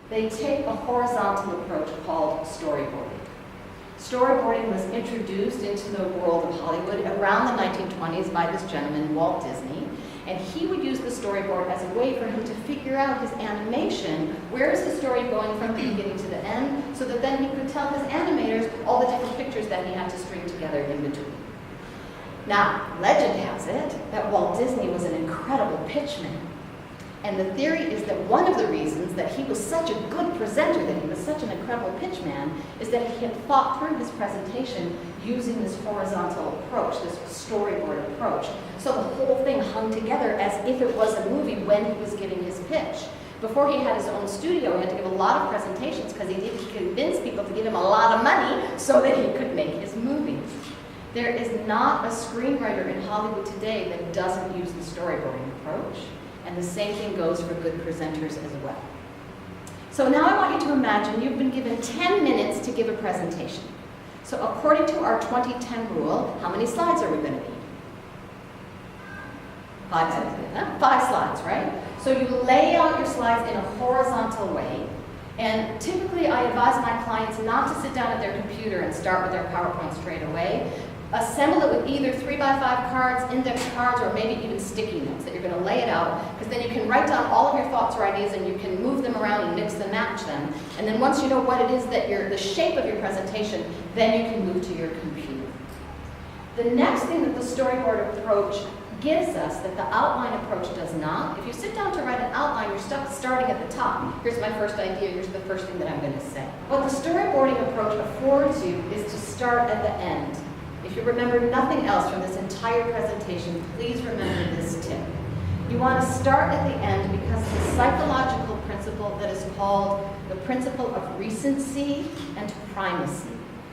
they take a horizontal approach called storyboarding. Storyboarding was introduced into the world of Hollywood around the 1920s by this gentleman, Walt Disney, and he would use the storyboard as a way for him to figure out his animation, where is the story going from the beginning to the end, so that then he could tell his animators all the different pictures that he had to string together in between. Now, legend has it that Walt Disney was an incredible pitchman. And the theory is that one of the reasons that he was such a good presenter, that he was such an incredible pitchman, is that he had thought through his presentation using this horizontal approach, this storyboard approach. So the whole thing hung together as if it was a movie when he was giving his pitch. Before he had his own studio, he had to give a lot of presentations because he needed to convince people to give him a lot of money so that he could make his movies. There is not a screenwriter in Hollywood today that doesn't use the storyboarding approach. And the same thing goes for good presenters as well. So now I want you to imagine you've been given 10 minutes to give a presentation. So according to our 2010 rule, how many slides are we going to need? 5 slides. 5 slides, right? So you lay out your slides in a horizontal way. And typically I advise my clients not to sit down at their computer and start with their PowerPoint straight away. Assemble it with either 3x5 cards, index cards, or maybe even sticky notes that you're going to lay it out, because then you can write down all of your thoughts or ideas and you can move them around and mix and match them. And then once you know what it is that the shape of your presentation, then you can move to your computer. The next thing that the storyboard approach gives us that the outline approach does not, if you sit down to write an outline, you're stuck starting at the top. Here's my first idea, here's the first thing that I'm going to say. What the storyboarding approach affords you is to start at the end. If you remember nothing else from this entire presentation, please remember this tip. You want to start at the end because of the psychological principle that is called the principle of recency and primacy.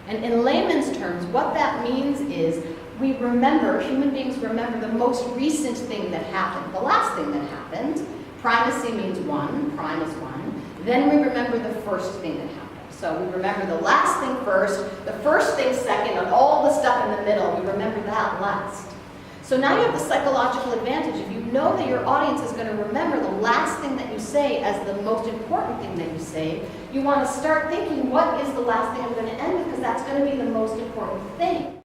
And in layman's terms, what that means is we remember, human beings remember the most recent thing that happened, the last thing that happened. Primacy means one, prime is one. Then we remember the first thing that happened. So we remember the last thing first, the first thing second, and all the stuff in the middle, we remember that last. So now you have the psychological advantage. If you know that your audience is going to remember the last thing that you say as the most important thing that you say, you want to start thinking, what is the last thing I'm going to end with, because that's going to be the most important thing.